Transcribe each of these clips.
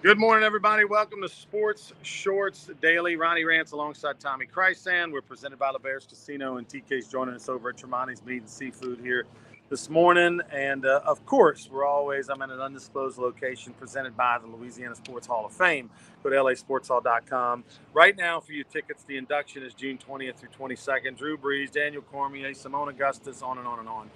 Good morning, everybody. Welcome to Sports Shorts Daily. Ronnie Rants alongside Tommy Chrysan. We're presented by LeBear's Casino, and TK's joining us over at Tremonti's Meat and Seafood here this morning. And, of course, I'm in an undisclosed location presented by the Louisiana Sports Hall of Fame. Go to lasportshall.com. Right now, for your tickets, the induction is June 20th through 22nd. Drew Brees, Daniel Cormier, Simone Augustus, on and on and on.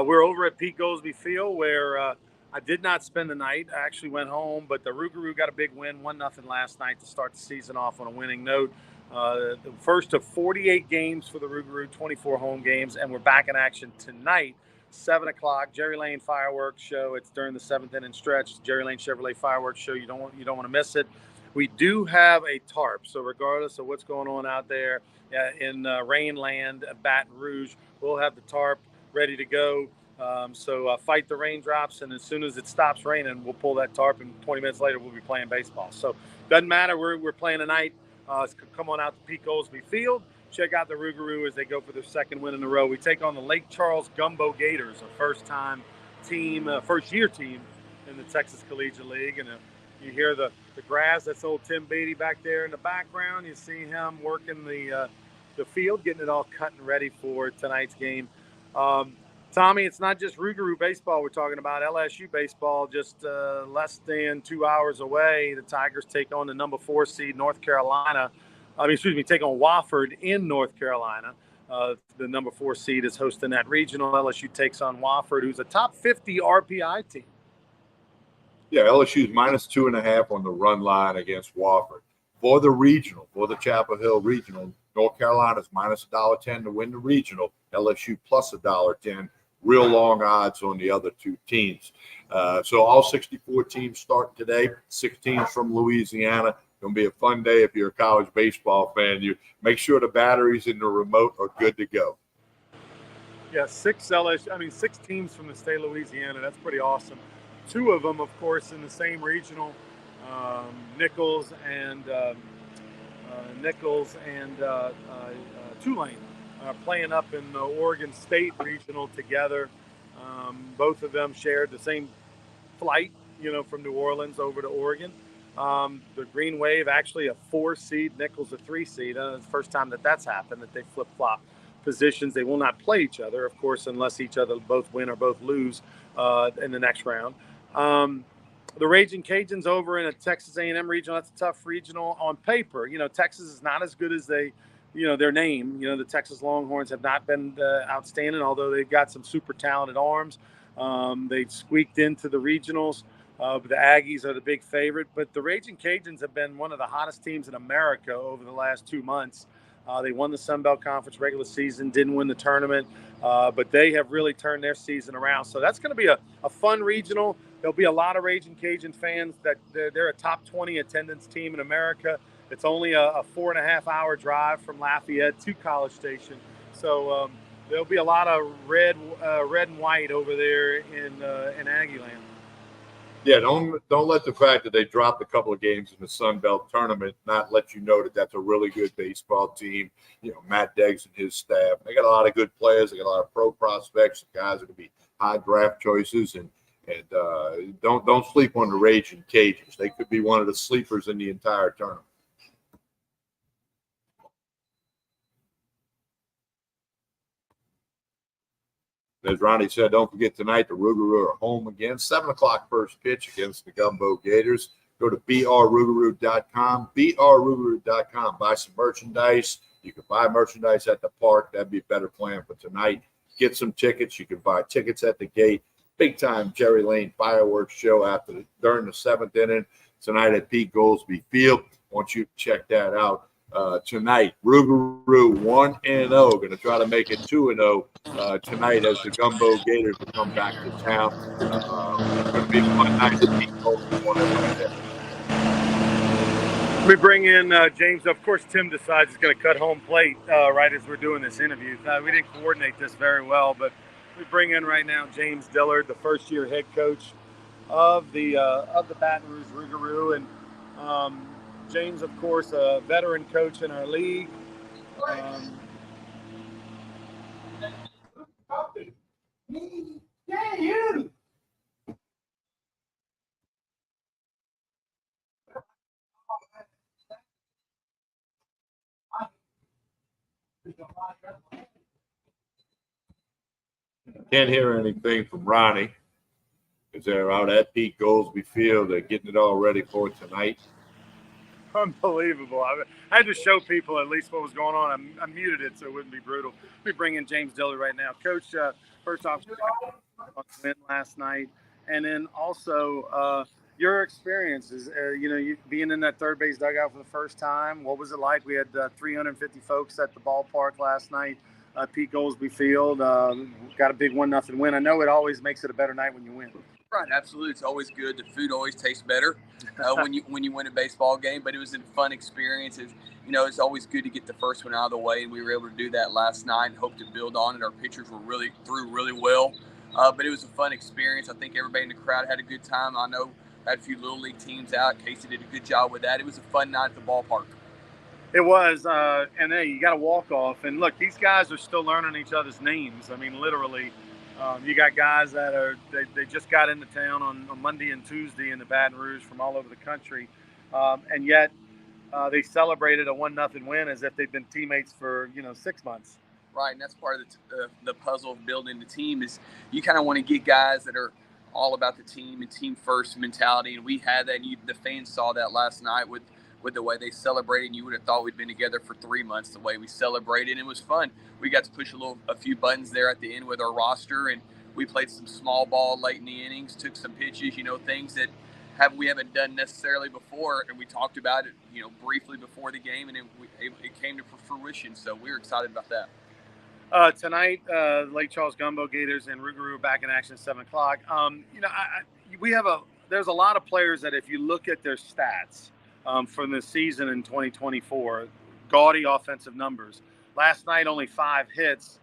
We're over at Pete Goolsbee Field where I did not spend the night. I actually went home, but the Rougarou got a big win, 1-0 last night to start the season off on a winning note. The first of 48 games for the Rougarou, 24 home games, and we're back in action tonight, 7 o'clock. Jerry Lane fireworks show. It's during the seventh inning stretch. Jerry Lane Chevrolet fireworks show. You don't want to miss it. We do have a tarp, so regardless of what's going on out there in Rainland, Baton Rouge, we'll have the tarp ready to go. So fight the raindrops, and as soon as it stops raining, we'll pull that tarp, and 20 minutes later, we'll be playing baseball. So doesn't matter. We're playing tonight. Come on out to Pete Goolsbee Field. Check out the Rougarou as they go for their second win in a row. We take on the Lake Charles Gumbo Gators, a first-year team in the Texas Collegiate League. And you hear the grass. That's old Tim Beatty back there in the background. You see him working the field, getting it all cut and ready for tonight's game. Tommy, it's not just Rougarou baseball we're talking about. LSU baseball just less than 2 hours away. The Tigers take on the number 4 seed North Carolina. Take on Wofford in North Carolina. The number 4 seed is hosting that regional. LSU takes on Wofford, who's a top 50 RPI team. Yeah, LSU's -2.5 on the run line against Wofford. For the regional, for the Chapel Hill regional, North Carolina's -1.10 to win the regional. LSU plus $1.10. Real long odds on the other two teams. So all 64 teams start today. 6 teams from Louisiana. Going to be a fun day if you're a college baseball fan. You make sure the batteries in the remote are good to go. Yeah, 6 teams from the state of Louisiana. That's pretty awesome. 2 of them, of course, in the same regional. Nichols and Tulane playing up in the Oregon State regional together. Both of them shared the same flight, from New Orleans over to Oregon. The Green Wave, actually a 4 seed, Nichols a 3 seed. It's the first time that's happened, that they flip-flop positions. They will not play each other, of course, unless each other both win or both lose in the next round. The Raging Cajuns over in a Texas A&M regional. That's a tough regional on paper. Texas is not as good as their name. The Texas Longhorns have not been outstanding, although they've got some super talented arms. They've squeaked into the regionals. But the Aggies are the big favorite. But the Raging Cajuns have been one of the hottest teams in America over the last 2 months. They won the Sun Belt Conference regular season, didn't win the tournament, but they have really turned their season around. So that's going to be a fun regional. There'll be a lot of Raging Cajun fans. That they're a top 20 attendance team in America. It's only a 4.5-hour drive from Lafayette to College Station. So there'll be a lot of red and white over there in Aggie Land. Yeah, don't let the fact that they dropped a couple of games in the Sun Belt tournament not let you know that that's a really good baseball team. Matt Deggs and his staff. They got a lot of good players. They got a lot of pro prospects. The guys are going to be high draft choices, and don't sleep on the Raging Cajuns. They could be one of the sleepers in the entire tournament. As Ronnie said, don't forget tonight the Rougarou are home again. 7 o'clock first pitch against the Gumbo Gators. Go to brrougarou.com, brrougarou.com. Buy some merchandise. You can buy merchandise at the park. That'd be a better plan for tonight. Get some tickets. You can buy tickets at the gate. Big-time Jerry Lane fireworks show during the 7th inning tonight at Pete Goolsbee Field. I want you to check that out. Tonight, Rougarou 1-0, going to try to make it 2-0 tonight as the Gumbo Gators will come back to town. It's going to be a fun night at Pete Goolsbee. Let me bring in James. Of course, Tim decides he's going to cut home plate right as we're doing this interview. We didn't coordinate this very well, but we bring in right now James Dillard, the first-year head coach of the Baton Rouge Rougarou, and James, of course, a veteran coach in our league. Yeah, you. Can't hear anything from Ronnie. Is they're out at Pete Goolsby Field. They're getting it all ready for tonight. Unbelievable. I had to show people at least what was going on. I muted it so it wouldn't be brutal. We bring in James Dillard right now. Coach, first off, win last night. And then also your experiences, you being in that third base dugout for the first time. What was it like? We had 350 folks at the ballpark last night. Pete Goolsby Field got a big 1-0 win. I know it always makes it a better night when you win. Right, absolutely. It's always good. The food always tastes better when you win a baseball game. But it was a fun experience. It's always good to get the first one out of the way, and we were able to do that last night and hope to build on it. Our pitchers were threw really well, but it was a fun experience. I think everybody in the crowd had a good time. I know I had a few little league teams out. Casey did a good job with that. It was a fun night at the ballpark. It was, and hey, you got to walk off. And look, these guys are still learning each other's names. I mean, literally. You got guys that they just got into town on Monday and Tuesday in the Baton Rouge from all over the country, and yet they celebrated a 1-0 win as if they've been teammates for 6 months. Right, and that's part of the puzzle of building the team is you kind of want to get guys that are all about the team and team first mentality, and we had that. And the fans saw that last night with the way they celebrated. You would have thought we'd been together for 3 months the way we celebrated, and it was fun. We got to push a few buttons there at the end with our roster, and we played some small ball late in the innings, took some pitches, things that we haven't done necessarily before, and we talked about it, briefly before the game, and it came to fruition. So we were excited about that. Tonight, Lake Charles Gumbo Gators and Rougarou back in action at 7 o'clock. There's a lot of players that if you look at their stats from the season in 2024, gaudy offensive numbers. Last night, only 5 hits.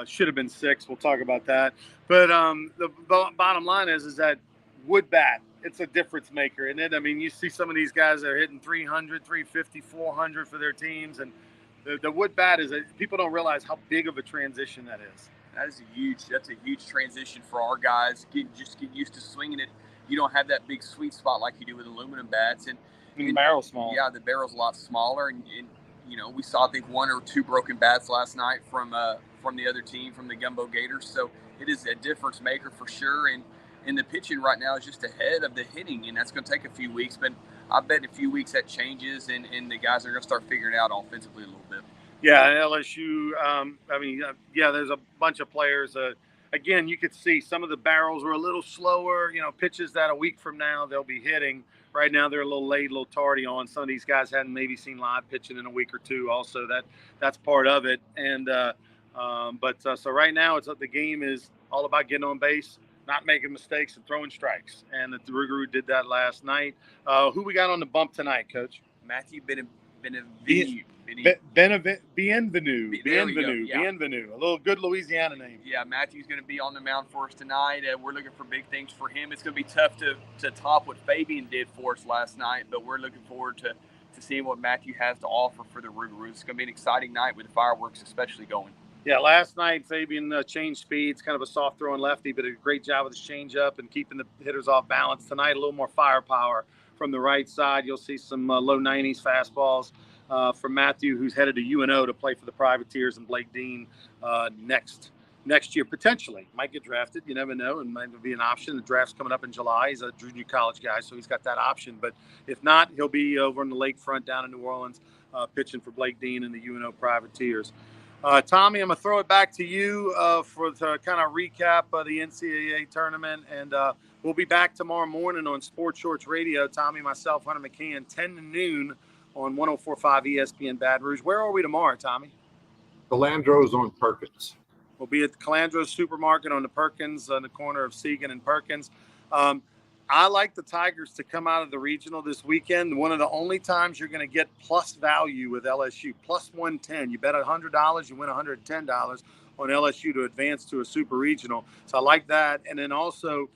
Should have been 6. We'll talk about that. But the bottom line is that wood bat, it's a difference maker, isn't it? I mean, you see some of these guys that are hitting 300, 350, 400 for their teams, and the wood bat people don't realize how big of a transition that is. That's a huge transition for our guys. Get used to swinging it. You don't have that big sweet spot like you do with aluminum bats, and the barrel's small. Yeah, the barrel's a lot smaller, and we saw I think 1 or 2 broken bats last night from the other team, from the Gumbo Gators. So it is a difference maker for sure. And the pitching right now is just ahead of the hitting, and that's going to take a few weeks. But I bet in a few weeks that changes, and the guys are going to start figuring it out offensively a little bit. Yeah, LSU. There's a bunch of players. Again, you could see some of the barrels were a little slower. Pitches that a week from now they'll be hitting. Right now they're a little late, a little tardy on. Some of these guys hadn't maybe seen live pitching in a week or two. Also, that's part of it. And so right now the game is all about getting on base, not making mistakes, and throwing strikes. And the Rougarou did that last night. Who we got on the bump tonight, Coach? Matthew Bienvenu. A little good Louisiana name. Yeah, Matthew's going to be on the mound for us tonight. We're looking for big things for him. It's going to be tough to top what Fabian did for us last night, but we're looking forward to seeing what Matthew has to offer for the Rougarou. It's going to be an exciting night with the fireworks especially going. Yeah, last night Fabian changed speeds, kind of a soft throwing lefty, but a great job with his changeup and keeping the hitters off balance. Tonight, a little more firepower from the right side. You'll see some low 90s fastballs from Matthew, who's headed to UNO to play for the Privateers, and Blake Dean next year, potentially. Might get drafted. You never know, and might be an option. The draft's coming up in July. He's a junior college guy, so he's got that option. But if not, he'll be over on the lakefront down in New Orleans pitching for Blake Dean and the UNO Privateers. Tommy, I'm going to throw it back to you to kind of recap the NCAA tournament, and we'll be back tomorrow morning on Sports Shorts Radio. Tommy, myself, Hunter McCann, 10 to noon on 104.5 ESPN Baton Rouge. Where are we tomorrow, Tommy? Calandro's on Perkins. We'll be at the Calandro's Supermarket on the Perkins, on the corner of Segan and Perkins. I like the Tigers to come out of the regional this weekend. One of the only times you're going to get plus value with LSU, plus 110. You bet $100, you win $110 on LSU to advance to a super regional. So I like that. And then also,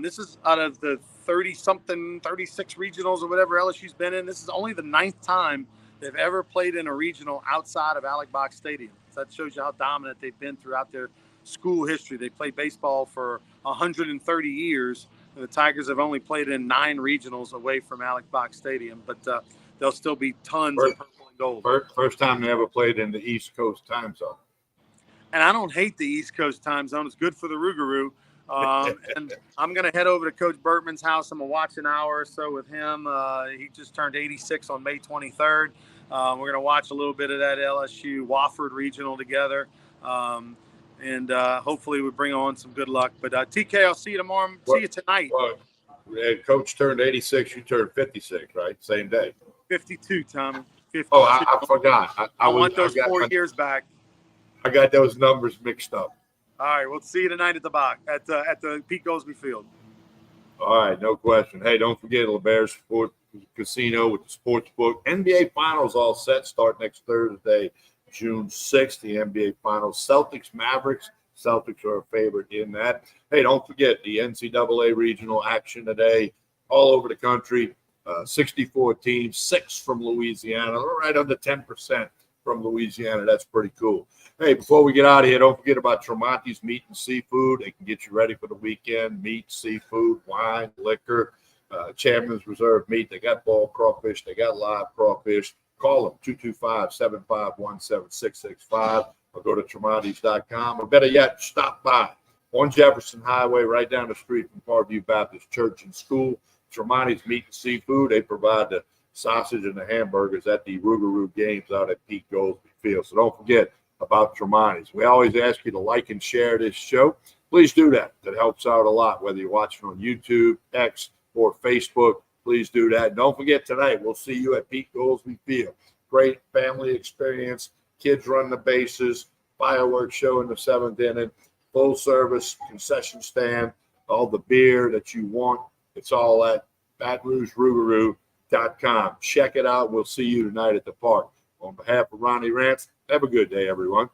this is out of the 30-something, 36 regionals or whatever LSU's been in. This is only the 9th time they've ever played in a regional outside of Alex Box Stadium. So that shows you how dominant they've been throughout their school history. They played baseball for 130 years. The Tigers have only played in 9 regionals away from Alex Box Stadium, but there'll still be tons of purple gold. First time they ever played in the East Coast time zone. And I don't hate the East Coast time zone. It's good for the Rougarou. And I'm going to head over to Coach Bertman's house. I'm going to watch an hour or so with him. He just turned 86 on May 23rd. We're going to watch a little bit of that LSU Wofford Regional together. And hopefully we bring on some good luck. But TK, I'll see you tomorrow. See you tonight. Well, Coach turned 86. You turned 56, right? Same day. 52, Tommy. 52. Oh, I forgot. I want those 4 years back. I got those numbers mixed up. All right, we'll see you tonight at the box at the Pete Goldsby Field. All right, no question. Hey, don't forget LeBaire Sport Casino with the sports book. NBA Finals all set. Start next Thursday, June 6th. The NBA Finals. Celtics Mavericks. Celtics are a favorite in that. Hey, don't forget the NCAA regional action today, all over the country. 64 teams, 6 from Louisiana, right under 10% from Louisiana. That's pretty cool. Hey, before we get out of here, don't forget about Tremonti's Meat and Seafood. They can get you ready for the weekend. Meat, seafood, wine, liquor, Chairman's Reserve meat. They got ball crawfish. They got live crawfish. Call them, 225-751-7665, or go to Tremonti's.com. Or better yet, stop by on Jefferson Highway right down the street from Parkview Baptist Church and School. Tremonti's Meat and Seafood. They provide the sausage and the hamburgers at the Rougarou games out at Pete Goldsby Field. So don't forget about Tremonti's. We always ask you to like and share this show. Please do that. That helps out a lot, whether you're watching on YouTube, X, or Facebook. Please do that. And don't forget tonight, we'll see you at Pete Goldsby Field. Great family experience. Kids run the bases, fireworks show in the 7th inning, full service concession stand, all the beer that you want. It's all at BatonRougeRougarou.com. Check it out. We'll see you tonight at the park. On behalf of Ronnie Rance, have a good day, everyone.